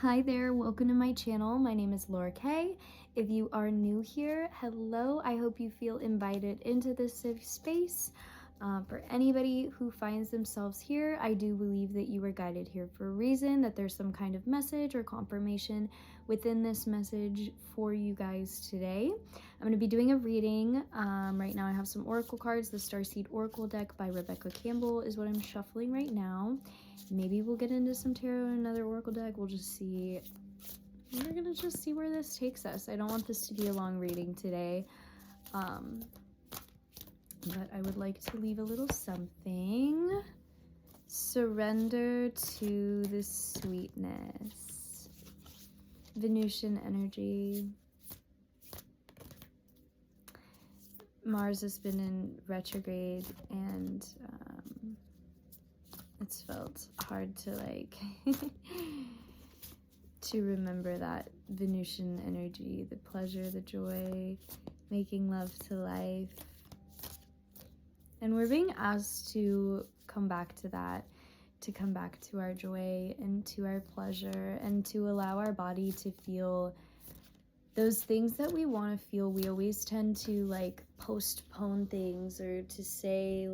Hi there, welcome to my channel. My name is Laura Kay. If you are new here, hello. I hope you feel invited into this safe space. For anybody who finds themselves here, I do believe that you were guided here for a reason, that there's some kind of message or confirmation within this message for you guys today. I'm going to be doing a reading. Right now I have some oracle cards. The Starseed Oracle deck by Rebecca Campbell is what I'm shuffling right now. Maybe we'll get into some tarot and another oracle deck. We'll just see. We're gonna just see where this takes us. I don't want this to be a long reading today, but I would like to leave a little something. Surrender to the sweetness. Venusian energy. Mars has been in retrograde, and it's felt hard to to remember that Venusian energy, the pleasure, the joy, making love to life. And we're being asked to come back to that, to come back to our joy and to our pleasure, and to allow our body to feel those things that we want to feel. We always tend to postpone things, or to say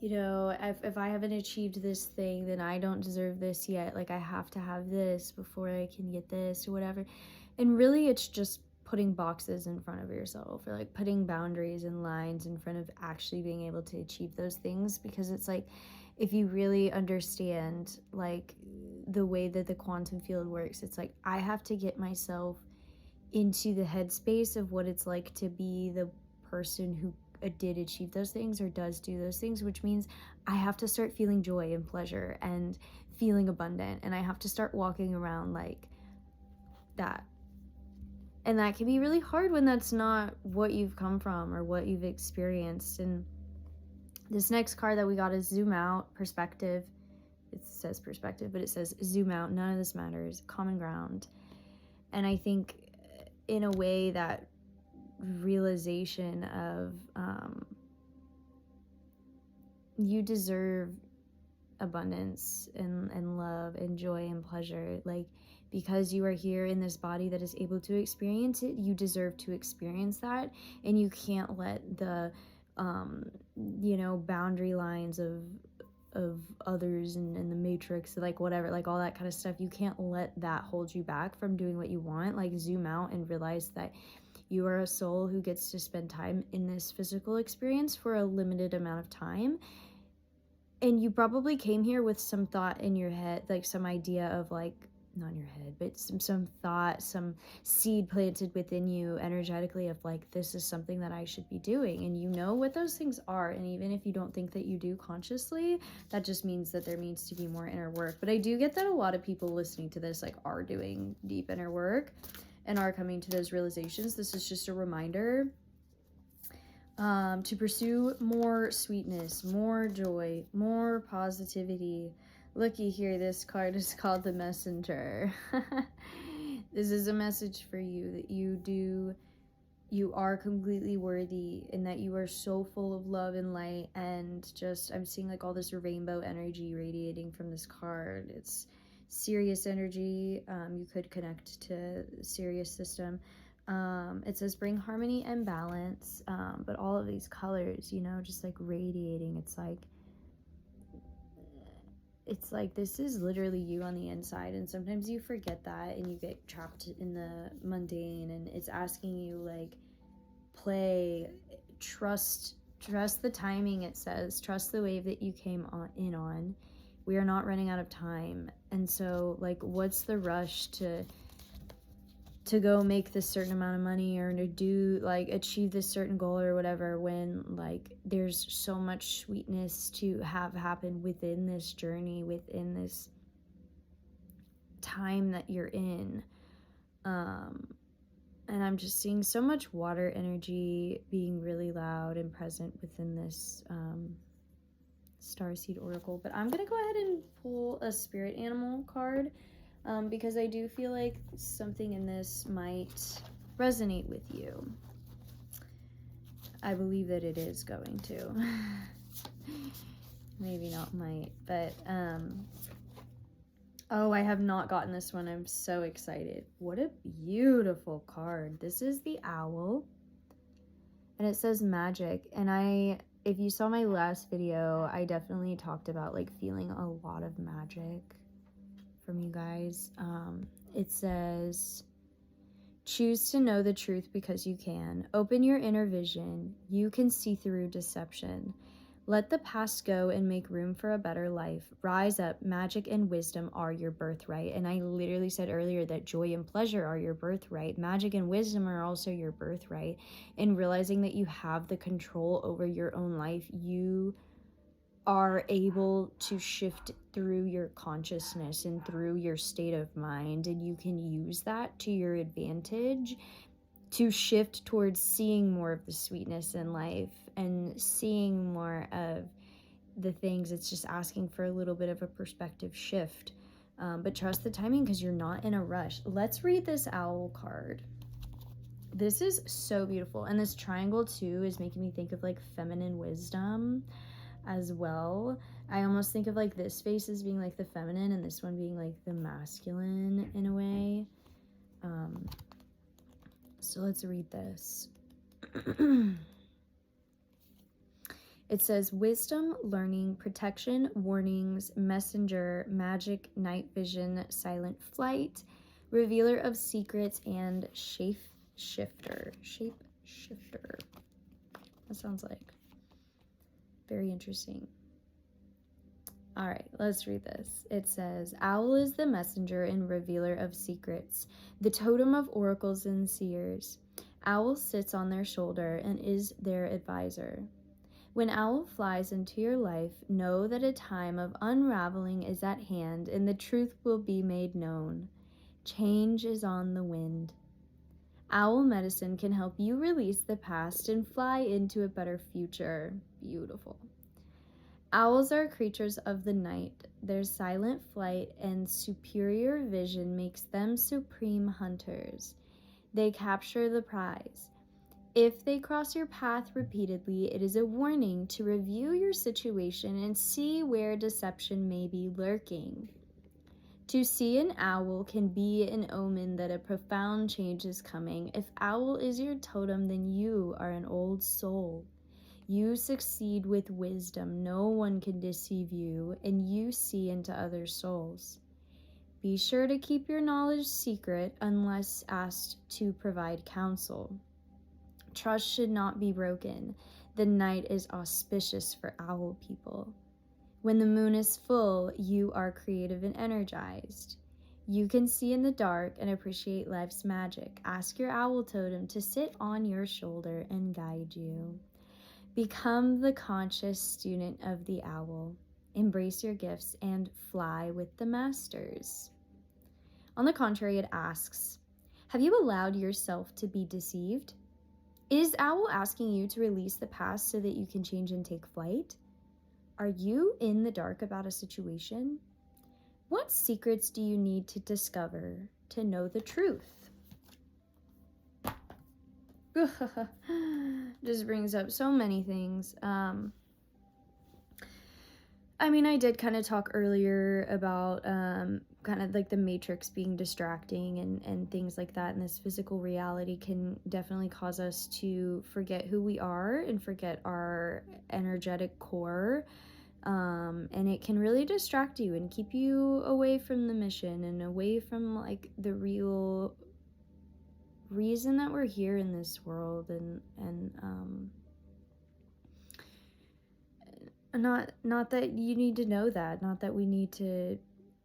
if I haven't achieved this thing, then I don't deserve this yet. I have to have this before I can get this or whatever. And really, it's just putting boxes in front of yourself, or putting boundaries and lines in front of actually being able to achieve those things. Because it's if you really understand the way that the quantum field works, it's I have to get myself into the headspace of what it's like to be the person who did achieve those things or does do those things, which means I have to start feeling joy and pleasure and feeling abundant, and I have to start walking around like that. And that can be really hard when that's not what you've come from or what you've experienced. And this next card that we got is Zoom Out, Perspective. It says perspective, but it says zoom out, none of this matters, common ground. And I think in a way that realization of you deserve abundance and love and joy and pleasure. Because you are here in this body that is able to experience it, you deserve to experience that. And you can't let the boundary lines of others and the matrix, whatever, all that kind of stuff, you can't let that hold you back from doing what you want. Zoom out and realize that you are a soul who gets to spend time in this physical experience for a limited amount of time. And you probably came here with some thought in your head, some idea of not in your head, but some thought, some seed planted within you energetically of this is something that I should be doing. And you know what those things are. And even if you don't think that you do consciously, that just means that there needs to be more inner work. But I do get that a lot of people listening to this are doing deep inner work and are coming to those realizations. This is just a reminder to pursue more sweetness, more joy, more positivity. Looky here, this card is called the Messenger. This is a message for you that you are completely worthy, and that you are so full of love and light. And just, I'm seeing all this rainbow energy radiating from this card. It's Sirius energy. You could connect to Sirius system. It says bring harmony and balance, but all of these colors, just radiating. It's like this is literally you on the inside, and sometimes you forget that and you get trapped in the mundane. And it's asking you play, trust the timing. It says trust the wave that you came on. We are not running out of time. And so what's the rush to go make this certain amount of money, or to do achieve this certain goal or whatever, when there's so much sweetness to have happen within this journey, within this time that you're in. And I'm just seeing so much water energy being really loud and present within this Starseed Oracle. But I'm gonna go ahead and pull a spirit animal card, because I do feel like something in this might resonate with you. I believe that it is going to. Maybe not might, but Oh, I have not gotten this one. I'm so excited. What a beautiful card. This is the owl. And it says magic. And if you saw my last video, I definitely talked about like feeling a lot of magic from you guys. It says, choose to know the truth because you can. Open your inner vision. You can see through deception. Let the past go and make room for a better life. Rise up. Magic and wisdom are your birthright. And I literally said earlier that joy and pleasure are your birthright. Magic and wisdom are also your birthright. And realizing that you have the control over your own life, you are able to shift through your consciousness and through your state of mind. And you can use that to your advantage to shift towards seeing more of the sweetness in life and seeing more of the things. It's just asking for a little bit of a perspective shift. But trust the timing because you're not in a rush. Let's read this owl card. This is so beautiful. And this triangle too is making me think of like feminine wisdom as well. I almost think of like this face as being like the feminine and this one being like the masculine in a way. So let's read this. It says wisdom, learning, protection, warnings, messenger, magic, night vision, silent flight, revealer of secrets, and shapeshifter. Shapeshifter. That sounds like very interesting. All right, let's read this. It says, owl is the messenger and revealer of secrets, the totem of oracles and seers. Owl sits on their shoulder and is their advisor. When owl flies into your life, know that a time of unraveling is at hand and the truth will be made known. Change is on the wind. Owl medicine can help you release the past and fly into a better future. Beautiful. Owls are creatures of the night. Their silent flight and superior vision makes them supreme hunters. They capture the prize. If they cross your path repeatedly, it is a warning to review your situation and see where deception may be lurking. To see an owl can be an omen that a profound change is coming. If owl is your totem, then you are an old soul. You succeed with wisdom. No one can deceive you, and you see into other souls. Be sure to keep your knowledge secret unless asked to provide counsel. Trust should not be broken. The night is auspicious for owl people. When the moon is full, you are creative and energized. You can see in the dark and appreciate life's magic. Ask your owl totem to sit on your shoulder and guide you. Become the conscious student of the owl. Embrace your gifts and fly with the masters. On the contrary, it asks, have you allowed yourself to be deceived? Is owl asking you to release the past so that you can change and take flight? Are you in the dark about a situation? What secrets do you need to discover to know the truth? Just brings up so many things. I did kind of talk earlier about kind of like the matrix being distracting and things like that, and this physical reality can definitely cause us to forget who we are and forget our energetic core, and it can really distract you and keep you away from the mission and away from like the real reason that we're here in this world, and not that you need to know that, not that we need to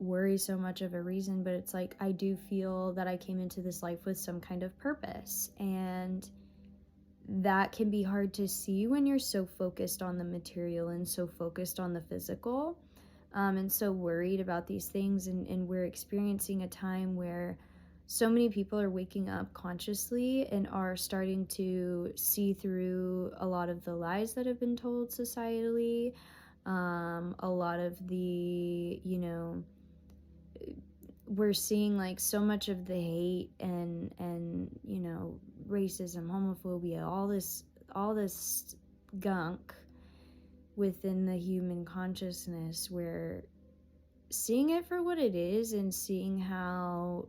worry so much of a reason, but it's like I do feel that I came into this life with some kind of purpose, and that can be hard to see when you're so focused on the material and so focused on the physical, and so worried about these things, and we're experiencing a time where so many people are waking up consciously and are starting to see through a lot of the lies that have been told societally, a lot of the, we're seeing like so much of the hate and racism, homophobia, all this gunk within the human consciousness, where seeing it for what it is and seeing how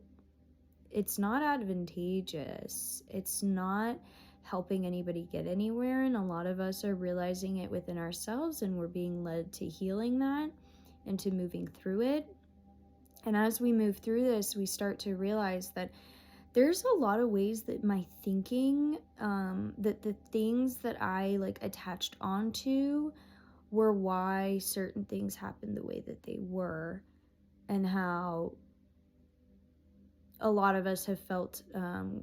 it's not advantageous. It's not helping anybody get anywhere. And a lot of us are realizing it within ourselves, and we're being led to healing that and to moving through it. And as we move through this, we start to realize that there's a lot of ways that my thinking, that the things that I like attached onto were why certain things happened the way that they were, and how a lot of us have felt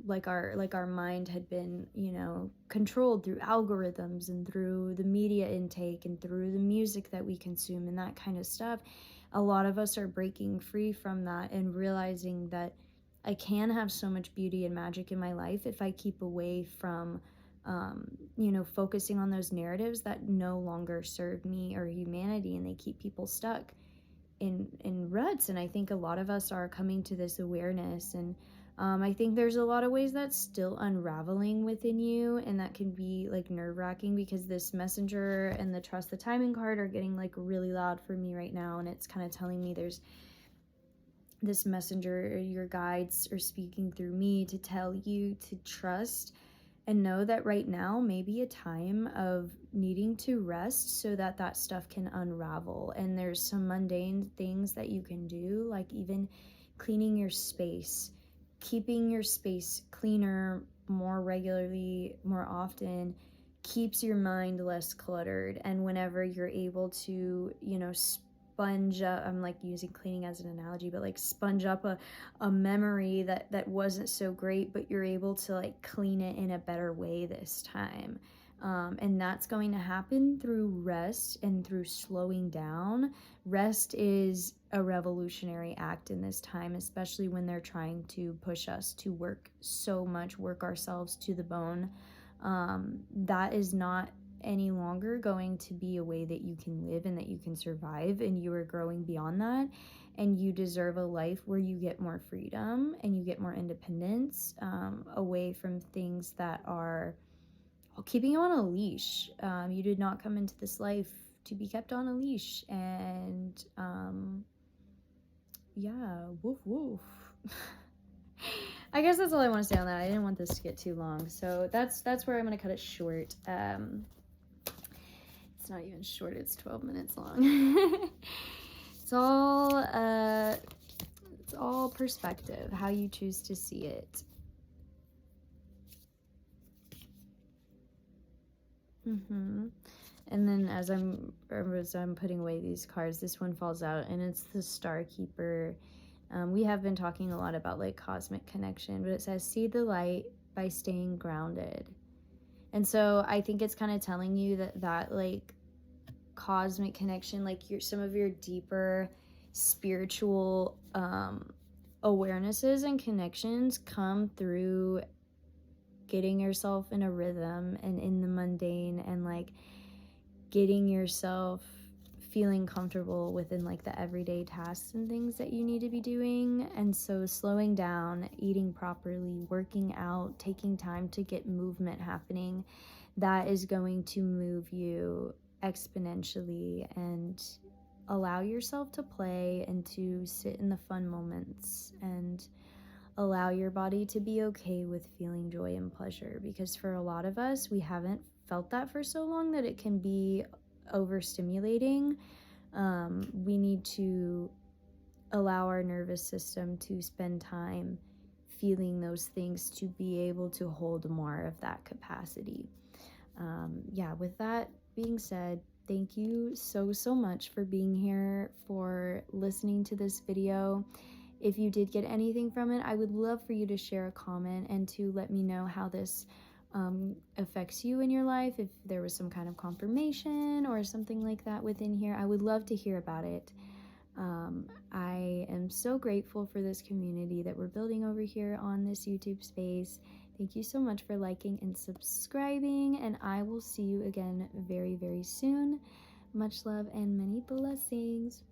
like our mind had been, you know, controlled through algorithms and through the media intake and through the music that we consume and that kind of stuff. A lot of us are breaking free from that and realizing that I can have so much beauty and magic in my life if I keep away from you know, focusing on those narratives that no longer serve me or humanity, and they keep people stuck in ruts. And I think a lot of us are coming to this awareness, and I think there's a lot of ways that's still unraveling within you, and that can be like nerve-wracking, because this messenger and the trust the timing card are getting like really loud for me right now, and it's kind of telling me there's this messenger, your guides are speaking through me to tell you to trust and know that right now may be a time of needing to rest so that that stuff can unravel. And there's some mundane things that you can do, like even cleaning your space, keeping your space cleaner more regularly, more often, keeps your mind less cluttered. And whenever you're able to, you know, sponge up, I'm like using cleaning as an analogy, but like sponge up a memory that wasn't so great, but you're able to like clean it in a better way this time. And that's going to happen through rest and through slowing down. Rest is a revolutionary act in this time, especially when they're trying to push us to work so much, work ourselves to the bone. That is not any longer going to be a way that you can live and that you can survive, and you are growing beyond that, and you deserve a life where you get more freedom and you get more independence, away from things that are keeping you on a leash. You did not come into this life to be kept on a leash. And yeah, woof woof. I guess that's all I want to say on that. I didn't want this to get too long, so that's where I'm gonna cut it short. It's not even short, it's 12 minutes long. It's all perspective, how you choose to see it. And then as I'm putting away these cards, this one falls out, and it's the Star Keeper. We have been talking a lot about like cosmic connection, but it says see the light by staying grounded. And so I think it's kind of telling you that like cosmic connection, like some of your deeper spiritual awarenesses and connections come through getting yourself in a rhythm and in the mundane, and like getting yourself feeling comfortable within like the everyday tasks and things that you need to be doing. And so slowing down, eating properly, working out, taking time to get movement happening, that is going to move you exponentially, and allow yourself to play and to sit in the fun moments, and allow your body to be okay with feeling joy and pleasure, because for a lot of us, we haven't felt that for so long that it can be overstimulating. We need to allow our nervous system to spend time feeling those things to be able to hold more of that capacity. Yeah, with that being said, thank you so much for being here, for listening to this video. If you did get anything from it, I would love for you to share a comment and to let me know how this affects you in your life. If there was some kind of confirmation or something like that within here, I would love to hear about it. I am so grateful for this community that we're building over here on this YouTube space. Thank you so much for liking and subscribing, and I will see you again very, very soon. Much love and many blessings.